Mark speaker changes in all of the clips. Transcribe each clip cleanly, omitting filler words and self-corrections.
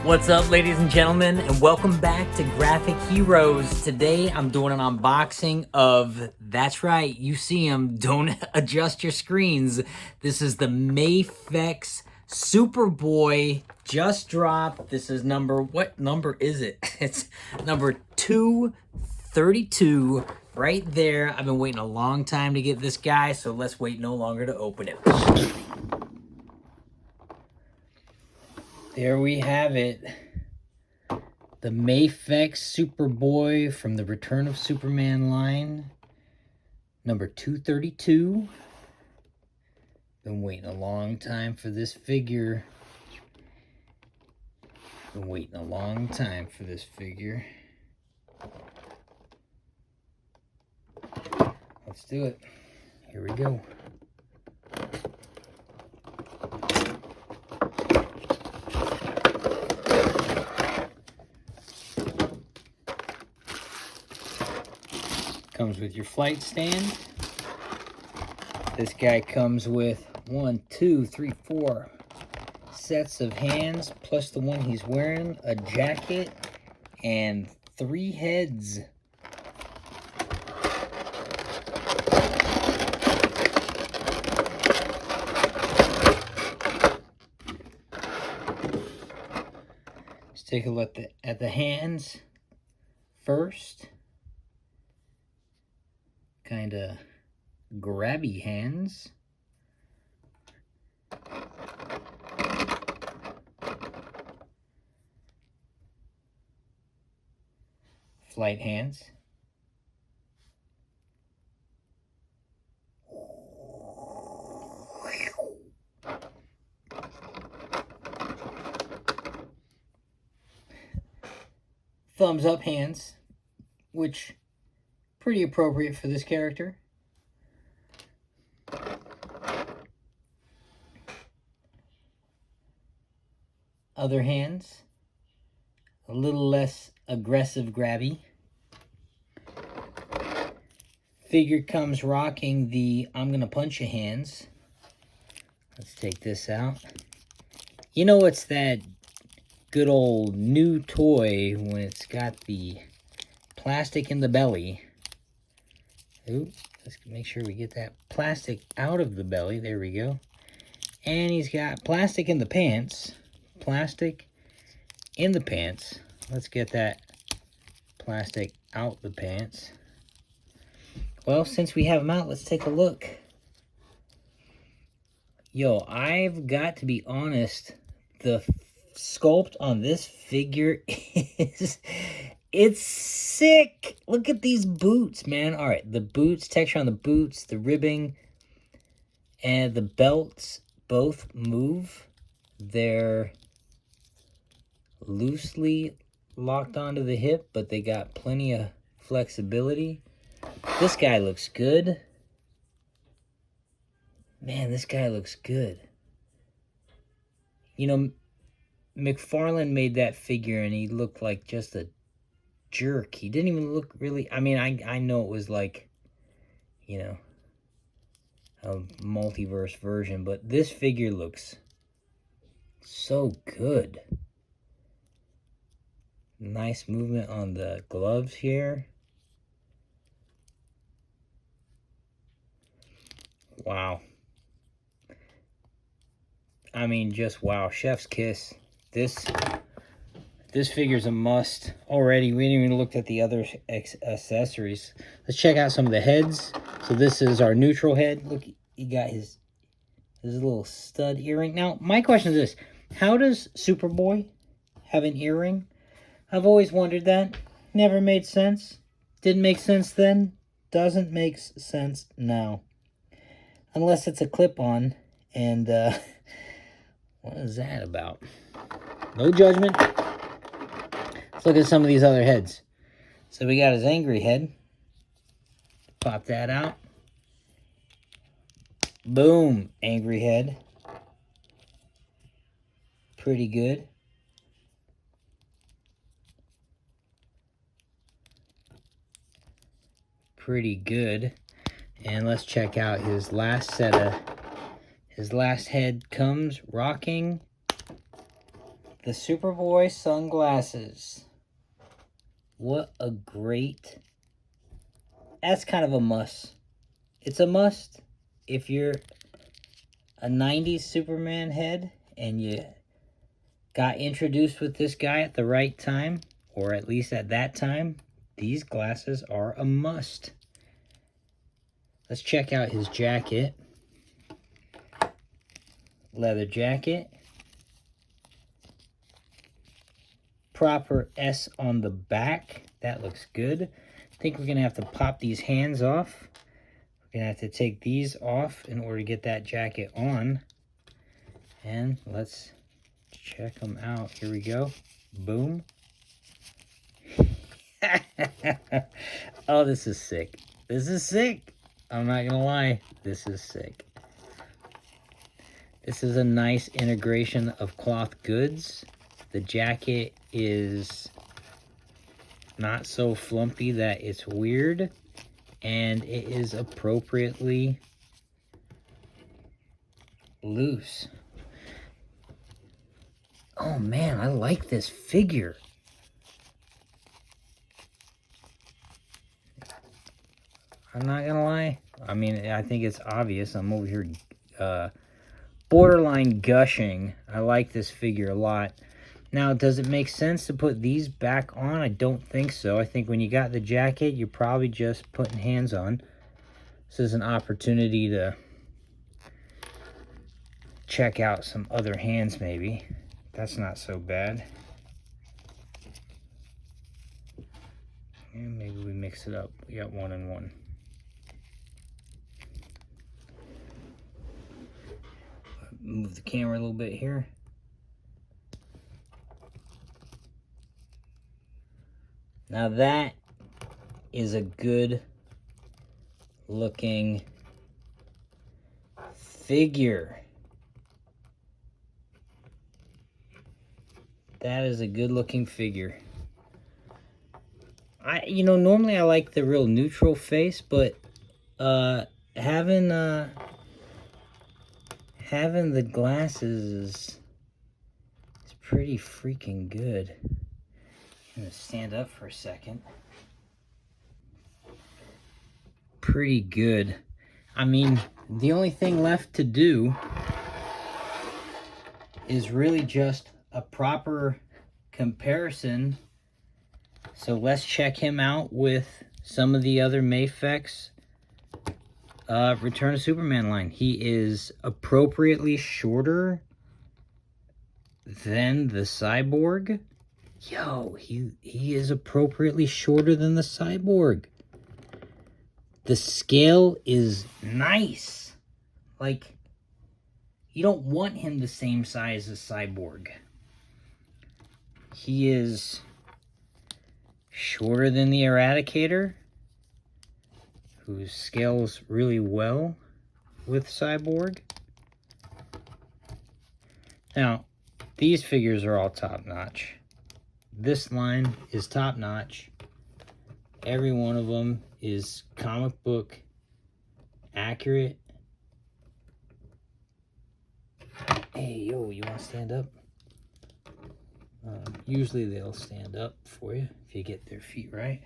Speaker 1: What's up, ladies and gentlemen, and welcome back to Graphic Heroes. Today I'm doing an unboxing of, that's right, you see them, don't adjust your screens. This is the Mafex Superboy, just dropped. This is what number is it? It's number 232 right there. I've been waiting a long time to get this guy, so let's wait no longer to open it. There we have it. The Mafex Superboy from the Return of Superman line. Number 232. Been waiting a long time for this figure. Been waiting a long time for this figure. Let's do it. Here we go. Comes with your flight stand. This guy comes with 4 sets of hands, plus the one he's wearing, a jacket, and 3 heads. Let's take a look at the hands first. Kind of grabby hands. Flight hands. Thumbs up hands, which pretty appropriate for this character. Other hands, a little less aggressive grabby. Figure comes rocking the I'm gonna punch you hands. Let's take this out. You know, it's that good old new toy when it's got the plastic in the belly. Ooh, let's make sure we get that plastic out of the belly. There we go. And he's got plastic in the pants. Plastic in the pants. Let's get that plastic out the pants. Well, since we have them out, let's take a look. Yo, I've got to be honest. The sculpt on this figure is... it's sick. Look at these boots, man. All right, the boots, texture on the boots, the ribbing, and the belts both move. They're loosely locked onto the hip, but they got plenty of flexibility. This guy looks good. Man, this guy looks good. You know, McFarlane made that figure and he looked like just a jerk. He didn't even look really, I mean, I know it was like, you know, a multiverse version, but this figure looks so good. Nice movement on the gloves here. Wow. I mean, just wow. Chef's kiss. This figure's a must already. We didn't even look at the other accessories. Let's check out some of the heads. So this is our neutral head. Look, he got his little stud earring. Now, my question is this. How does Superboy have an earring? I've always wondered that. Never made sense. Didn't make sense then. Doesn't make sense now. Unless it's a clip-on. And, what is that about? No judgment. Let's look at some of these other heads. So we got his angry head. Pop that out. Boom, angry head. Pretty good. Pretty good. And let's check out his last set of... His last head comes rocking The Superboy sunglasses. What a great... That's kind of a must. It's a must if you're a 90s Superman head and you got introduced with this guy at the right time, or at least at that time. These glasses are a must. Let's check out his jacket. Leather jacket. Proper S on the back. That looks good. I think we're going to have to pop these hands off. We're going to have to take these off in order to get that jacket on. And let's check them out. Here we go. Boom. Oh, this is sick. This is sick. I'm not gonna lie. This is sick. This is a nice integration of cloth goods. The jacket is not so flumpy that it's weird, and it is appropriately loose. Oh man, I like this figure. I'm not gonna lie. I mean, I think it's obvious. I'm over here borderline gushing. I like this figure a lot. Now, does it make sense to put these back on? I don't think so. I think when you got the jacket, you're probably just putting hands on. This is an opportunity to check out some other hands, maybe. That's not so bad. And maybe we mix it up. We got 1 and 1. Move the camera a little bit here. Now that is a good looking figure. That is a good looking figure. Normally I like the real neutral face, but having the glasses is pretty freaking good. I'm gonna stand up for a second. Pretty good. I mean, the only thing left to do is really just a proper comparison. So let's check him out with some of the other Mafex Return of Superman line. He is appropriately shorter than the Cyborg. Yo, he is appropriately shorter than the Cyborg. The scale is nice. Like, you don't want him the same size as Cyborg. He is shorter than the Eradicator, who scales really well with Cyborg. Now, these figures are all top-notch. This line is top-notch. Every one of them is comic book accurate. Hey, yo, you want to stand up? Usually they'll stand up for you if you get their feet right.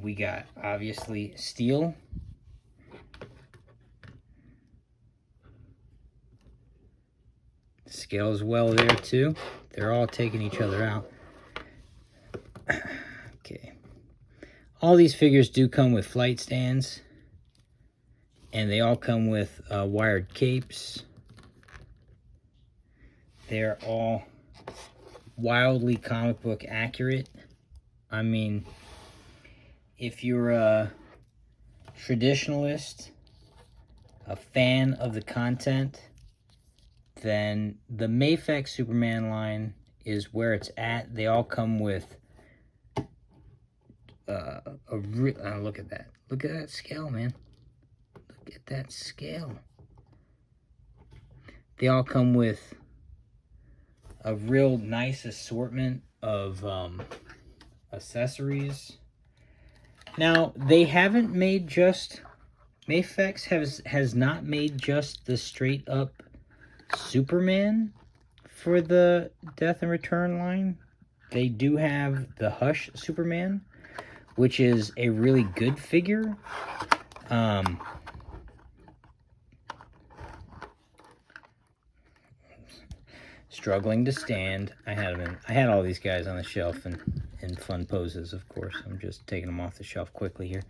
Speaker 1: We got, obviously, steel. Scales well there, too. They're all taking each other out. Okay. All these figures do come with flight stands. And they all come with wired capes. They're all wildly comic book accurate. I mean, if you're a traditionalist, a fan of the content, then the Mafex Superman line is where it's at. They all come with look at that. Look at that scale, man. Look at that scale. They all come with a real nice assortment of accessories. Now, they haven't made just Mafex has not made just the straight up Superman for the Death and Return line. They do have the Hush Superman, which is a really good figure. Struggling to stand. I had all these guys on the shelf in fun poses, of course. I'm just taking them off the shelf quickly here.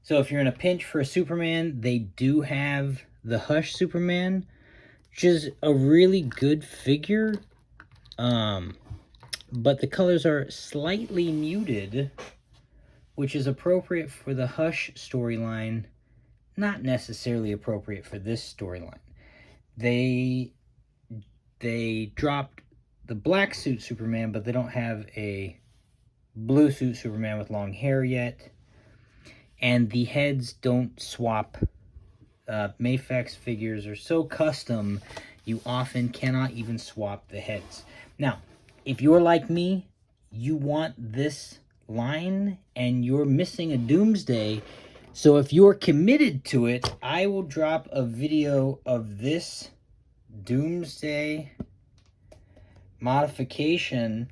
Speaker 1: So if you're in a pinch for a Superman, they do have the Hush Superman, which is a really good figure. But the colors are slightly muted, which is appropriate for the Hush storyline, not necessarily appropriate for this storyline. They dropped the black suit Superman, but they don't have a blue suit Superman with long hair yet. And the heads don't swap. Mafex figures are so custom, you often cannot even swap the heads. Now, if you're like me, you want this line and you're missing a Doomsday. So if you're committed to it, I will drop a video of this Doomsday modification.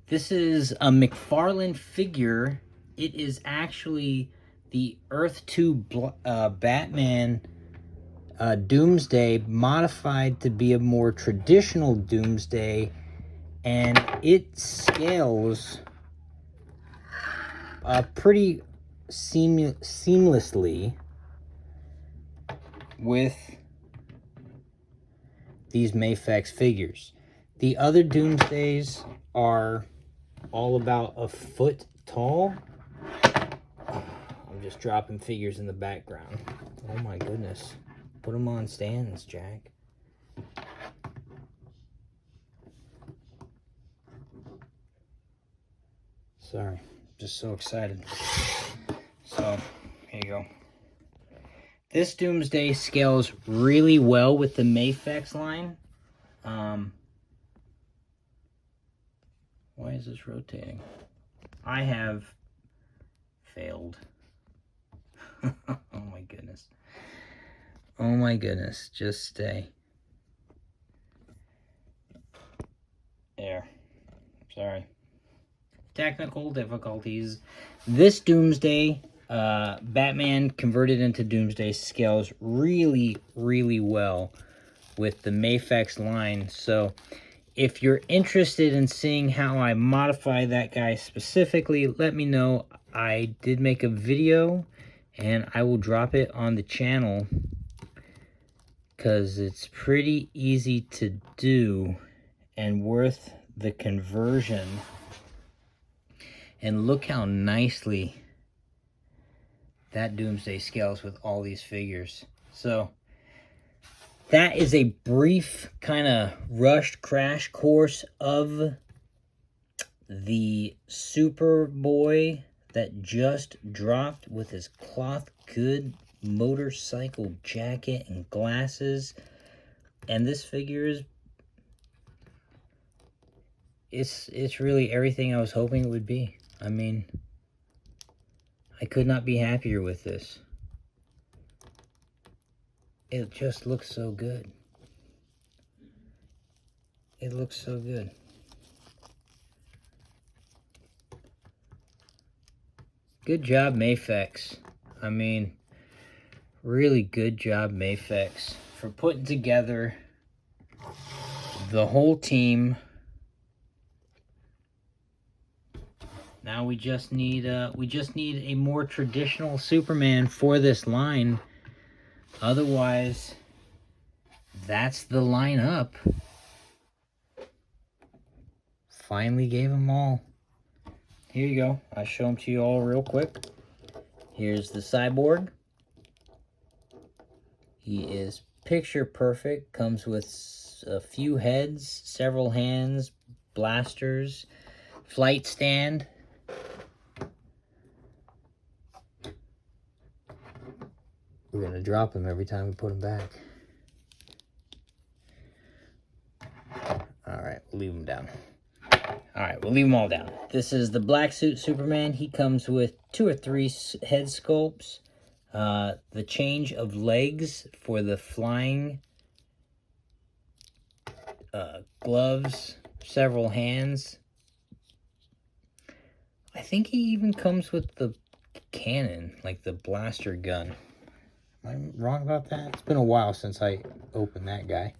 Speaker 1: This is a McFarlane figure. It is actually the Earth 2 Batman Doomsday modified to be a more traditional Doomsday, and it scales pretty seamlessly with these Mafex figures. The other Doomsdays are all about a foot tall. I'm just dropping figures in the background. Oh my goodness. Put them on stands, Jack. Sorry, just so excited. So, here you go. This Doomsday scales really well with the Mafex line. Why is this rotating? I have failed. Oh my goodness. Oh my goodness, just stay. There. Sorry. Technical difficulties. This Doomsday, Batman converted into Doomsday, scales really, really well with the Mafex line. So if you're interested in seeing how I modify that guy specifically, let me know. I did make a video and I will drop it on the channel because it's pretty easy to do and worth the conversion. And look how nicely that Doomsday scales with all these figures. So that is a brief kind of rushed crash course of the Superboy that just dropped with his cloth good motorcycle jacket and glasses. And this figure is it's really everything I was hoping it would be. I mean, I could not be happier with this. It just looks so good. It looks so good. Good job, Mafex. I mean, really good job, Mafex, for putting together the whole team. Now we just need a more traditional Superman for this line. Otherwise, that's the lineup. Finally gave them all. Here you go. I'll show them to you all real quick. Here's the Cyborg. He is picture perfect. Comes with a few heads, several hands, blasters, flight stand. We're going to drop him every time we put him back. All right, we'll leave him down. All right, we'll leave them all down. This is the black suit Superman. He comes with 2 or 3 head sculpts. The change of legs for the flying, gloves, several hands. I think he even comes with the cannon, like the blaster gun. Am I wrong about that? It's been a while since I opened that guy.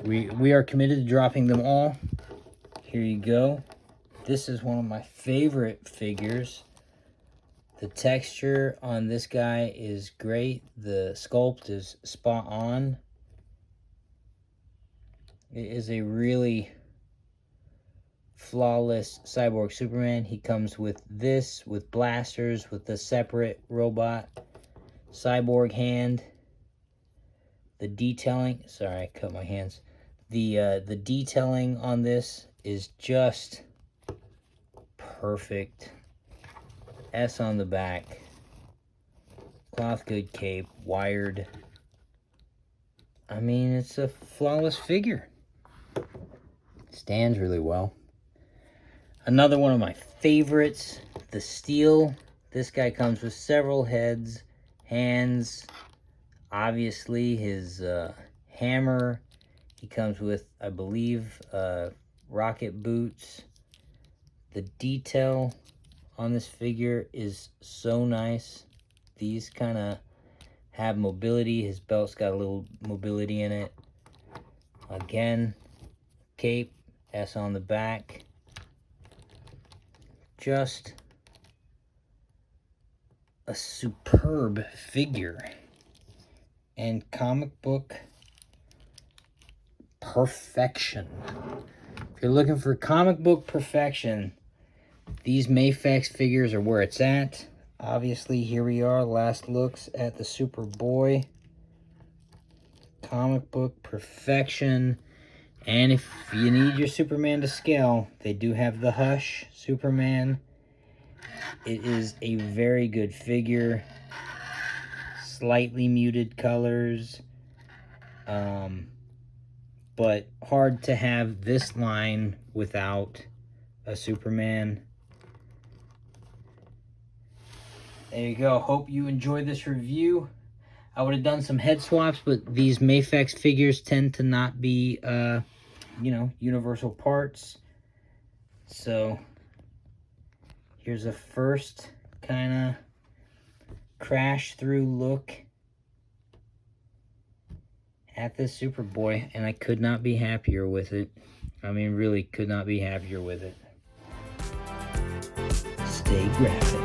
Speaker 1: We are committed to dropping them all. Here you go. This is one of my favorite figures. The texture on this guy is great. The sculpt is spot on. It is a really flawless cyborg Superman. He comes with this, with blasters, with the separate robot cyborg hand. The detailing, sorry, I cut my hands. The detailing on this is just perfect. S on the back. Cloth good cape, wired. I mean, it's a flawless figure. Stands really well. Another one of my favorites, the steel. This guy comes with several heads, hands, obviously his hammer. He comes with, I believe, rocket boots. The detail on this figure is so nice. These kind of have mobility. His belt's got a little mobility in it. Again, cape, S on the back. Just a superb figure. And comic book perfection. If you're looking for comic book perfection, these Mafex figures are where it's at. Obviously, here we are, last looks at the Superboy. Comic book perfection. And if you need your Superman to scale, they do have the Hush Superman. It is a very good figure. Slightly muted colors. But hard to have this line without a Superman. There you go. Hope you enjoyed this review. I would have done some head swaps, but these Mafex figures tend to not be, you know, universal parts. So here's a first kind of crash through look at this Superboy, and I could not be happier with it. I mean, really could not be happier with it. Stay graphic.